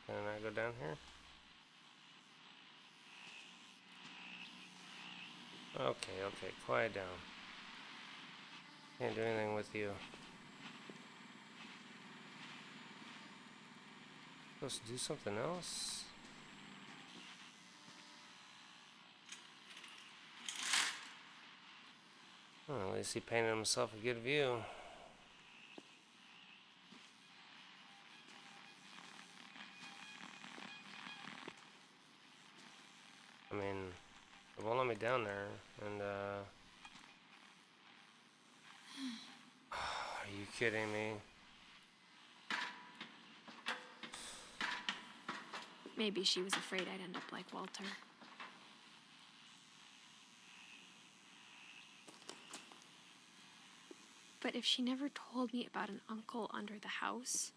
Can I go down here? Okay, quiet down. Can't do anything with you. Supposed to do something else? Well, at least he painted himself a good view. I mean, it won't let me down there, and are you kidding me? Maybe she was afraid I'd end up like Walter. But if she never told me about an uncle under the house,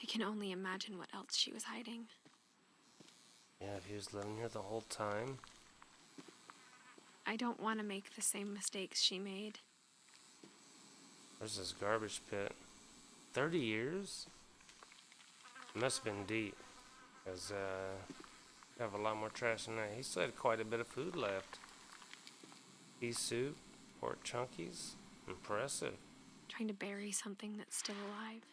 I can only imagine what else she was hiding. Yeah, if he was living here the whole time. I don't want to make the same mistakes she made. There's this garbage pit. 30 years? It must have been deep. Because, we have a lot more trash than that. He still had quite a bit of food left. Pea soup, pork chunkies. Impressive. Trying to bury something that's still alive.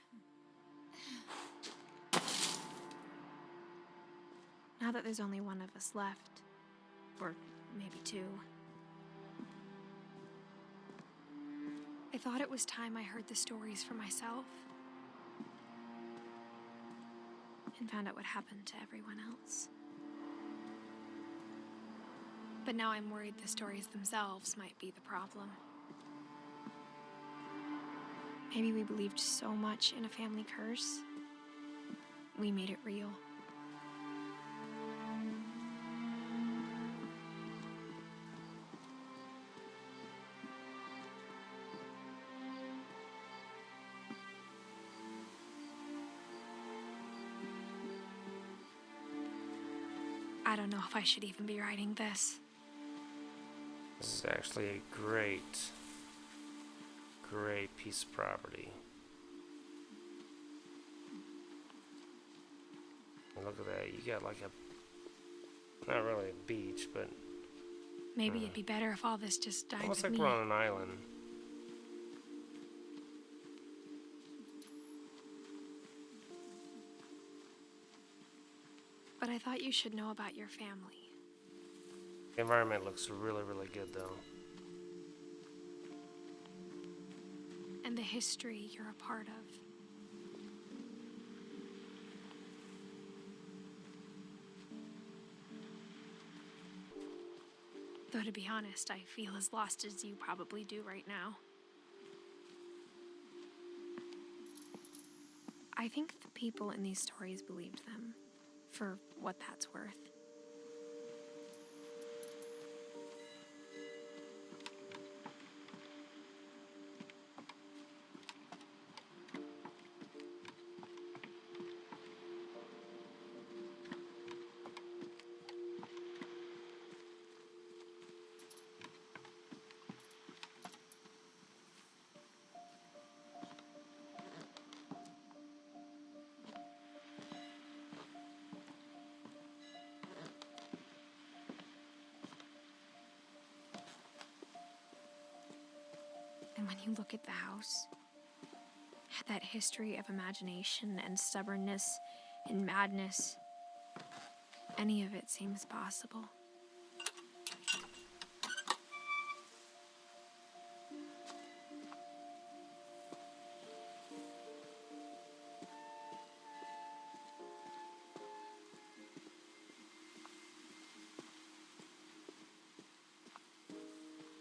Now that there's only one of us left, or maybe 2, I thought it was time I heard the stories for myself and found out what happened to everyone else. But now I'm worried the stories themselves might be the problem. Maybe we believed so much in a family curse, we made it real. I don't know if I should even be writing this. This is actually a great piece of property. And look at that, you got like a, not really a beach, but Maybe it'd be better if all this just died almost with like me. we're on an island. But I thought you should know about your family. The environment looks really, really good though. And the history you're a part of. Though to be honest, I feel as lost as you probably do right now. I think the people in these stories believed them, for what that's worth. And when you look at the house, that history of imagination and stubbornness and madness, any of it seems possible.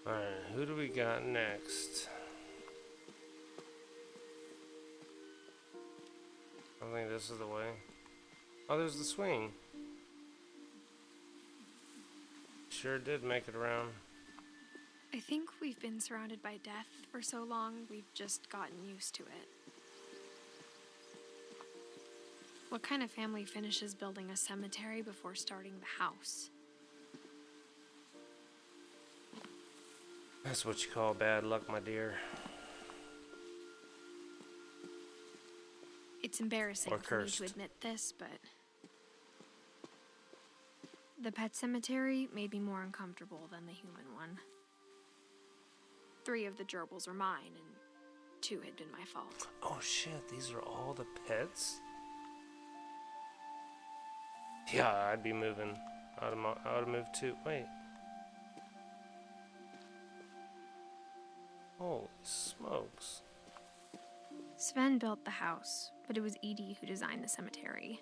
Alright, who do we got next? I think this is the way. Oh, there's the swing. Sure did make it around. I think we've been surrounded by death for so long, we've just gotten used to it. What kind of family finishes building a cemetery before starting the house? That's what you call bad luck, my dear. It's embarrassing Or for me cursed. to admit this, but the pet cemetery made me more uncomfortable than the human one. 3 of the gerbils were mine, and 2 had been my fault. Oh shit, these are all the pets? Yeah, I'd be moving. I would have moved too. Wait. Holy smokes. Sven built the house, but it was Edie who designed the cemetery.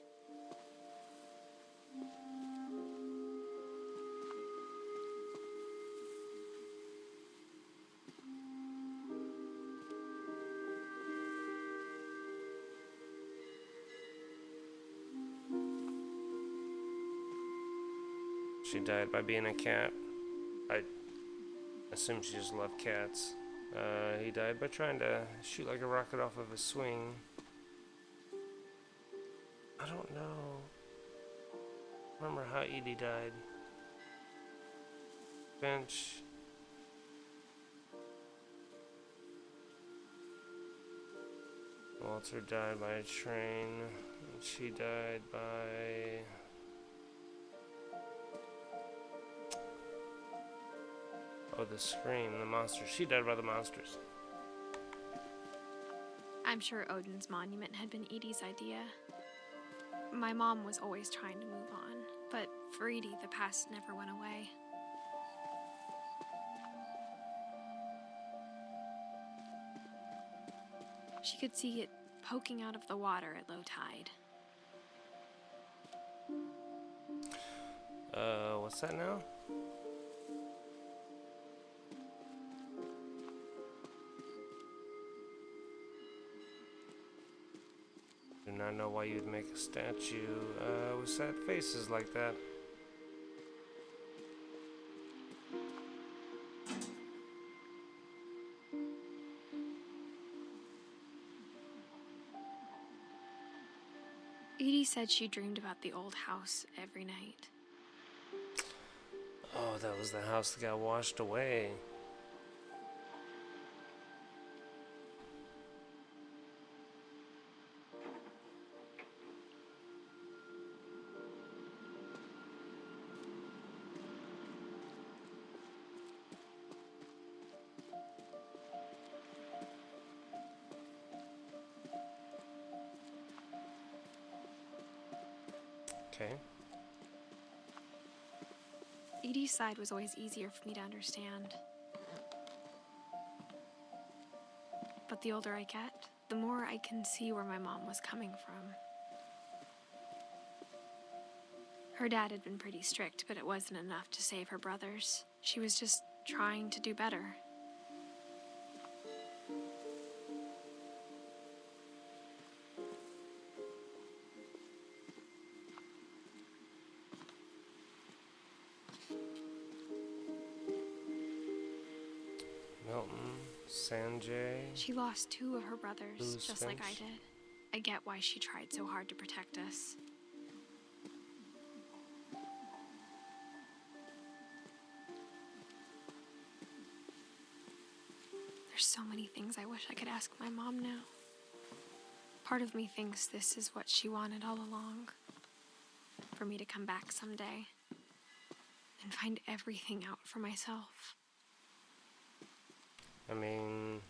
She died by being a cat. I assume she just loved cats. He died by trying to shoot like a rocket off of a swing. I don't know. Remember how Edie died. Finch. Walter died by a train. And she died by... Oh, the scream, the monsters. She died by the monsters. I'm sure Odin's monument had been Edie's idea. My mom was always trying to move on, but for Edie, the past never went away. She could see it poking out of the water at low tide. What's that now? Do not know why you'd make a statue with sad faces like that. Edie said she dreamed about the old house every night. Oh, that was the house that got washed away. Okay. Edie's side was always easier for me to understand. But the older I get, the more I can see where my mom was coming from. Her dad had been pretty strict, but it wasn't enough to save her brothers. She was just trying to do better. Milton, Sanjay. She lost 2 of her brothers, Who's just like I Finch? did. I get why she tried so hard to protect us. There's so many things I wish I could ask my mom now. Part of me thinks this is what she wanted all along. For me to come back someday and find everything out for myself. I mean,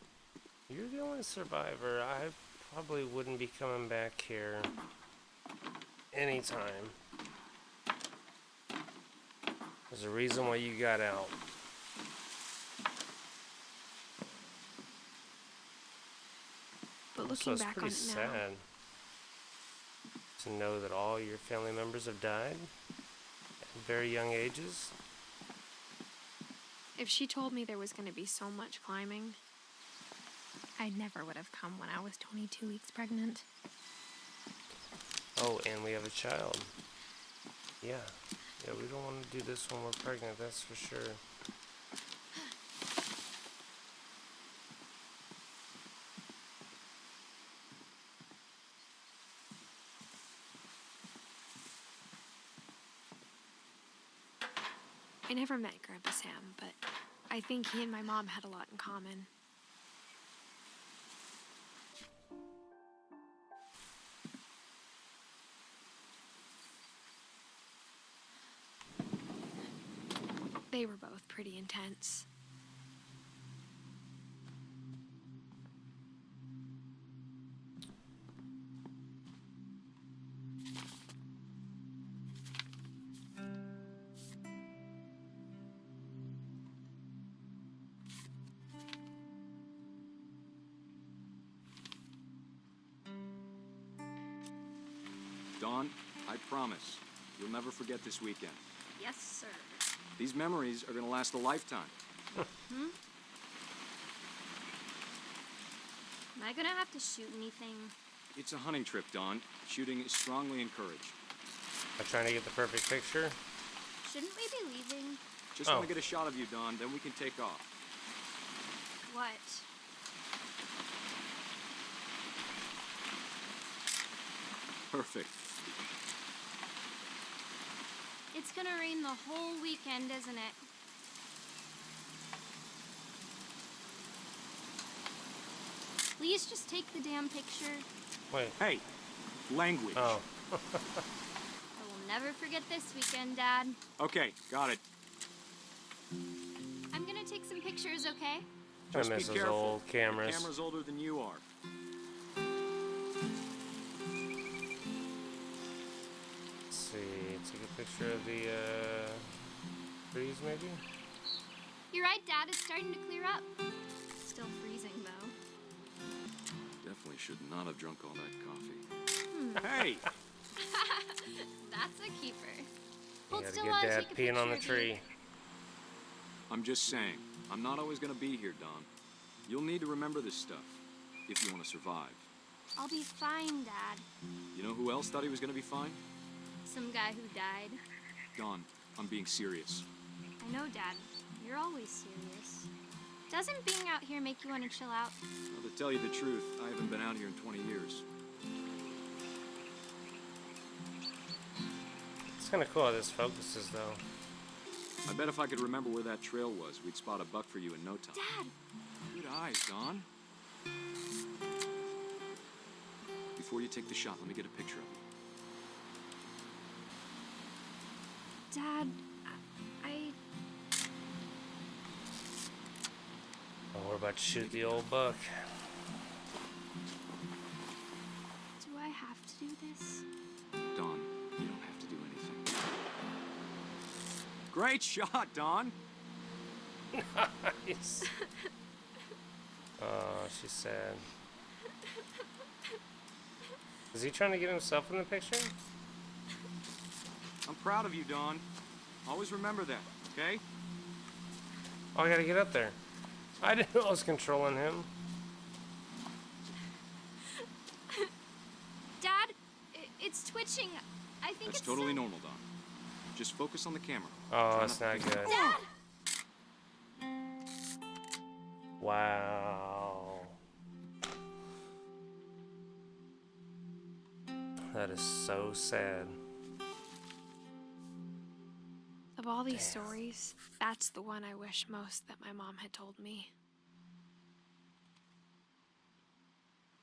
you're the only survivor. I probably wouldn't be coming back here anytime. There's a reason why you got out. But So looking it's back on pretty it now, sad to know that all your family members have died at very young ages. if she told me there was going to be so much climbing, I never would have come when I was 22 weeks pregnant. Oh, and we have a child. Yeah, we don't want to do this when we're pregnant, that's for sure. I never met Grandpa Sam, but I think he and my mom had a lot in common. They were both pretty intense. Dawn, I promise, you'll never forget this weekend. Yes, sir. These memories are gonna last a lifetime. Am I gonna have to shoot anything? It's a hunting trip, Dawn. Shooting is strongly encouraged. I'm trying to get the perfect picture. Shouldn't we be leaving? Just Oh. want to get a shot of you, Dawn, then we can take off. What? Perfect. It's gonna rain the whole weekend, isn't it? Please just take the damn picture. Wait. Hey, language. Oh. I will never forget this weekend, Dad. Okay, got it. I'm gonna take some pictures, okay? I Just miss be those careful. old cameras. The camera's older than you are. Let's see, take a picture of the trees maybe? You're right, Dad. It's starting to clear up. Still freezing, though. Definitely should not have drunk all that coffee. Hey! That's a keeper. Hold You gotta still get while I Dad take a peeing on the picture of you. tree. I'm just saying, I'm not always gonna be here, Dawn. You'll need to remember this stuff if you want to survive. I'll be fine, Dad. You know who else thought he was gonna be fine? Some guy who died. Dawn, I'm being serious. I know, Dad. You're always serious. Doesn't being out here make you want to chill out? Well, to tell you the truth, I haven't been out here in 20 years. Let's kind of cool how this focuses, though. I bet if I could remember where that trail was, we'd spot a buck for you in no time. Dad! Good eyes, Dawn. Before you take the shot, let me get a picture of you. Dad, Oh, we're about to shoot the old buck. do I have to do this? Dawn, you don't have to do anything. Great shot, Dawn! Nice. Oh, she's sad. Is he trying to get himself in the picture? I'm proud of you, Dawn. Always remember that, okay? Oh, I gotta get up there. I didn't know I was controlling him. Dad, it's twitching. I think That's it's totally normal, Dawn. Just focus on the camera. Oh, Try that's not not to good. Dad! Wow. That is so sad. Of all these stories, that's the one I wish most that my mom had told me.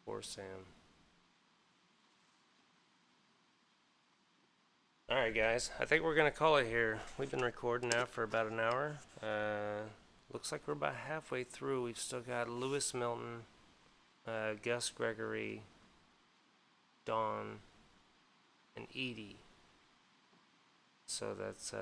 Poor Sam. Alright guys, I think we're going to call it here. We've been recording now for about an hour. Looks like we're about halfway through. We've still got Lewis Milton, Gus Gregory, Dawn, and Edie. So that's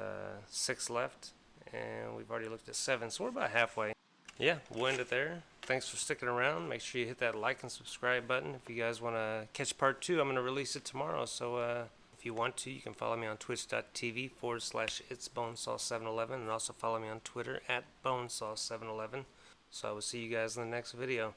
6 left, and we've already looked at 7, so we're about halfway. Yeah, we'll end it there. Thanks for sticking around. Make sure you hit that like and subscribe button. If you guys want to catch part 2, I'm going to release it tomorrow, so if you want to, you can follow me on twitch.tv/itsbonesaw711, and also follow me on Twitter @bonesaw711. So I will see you guys in the next video.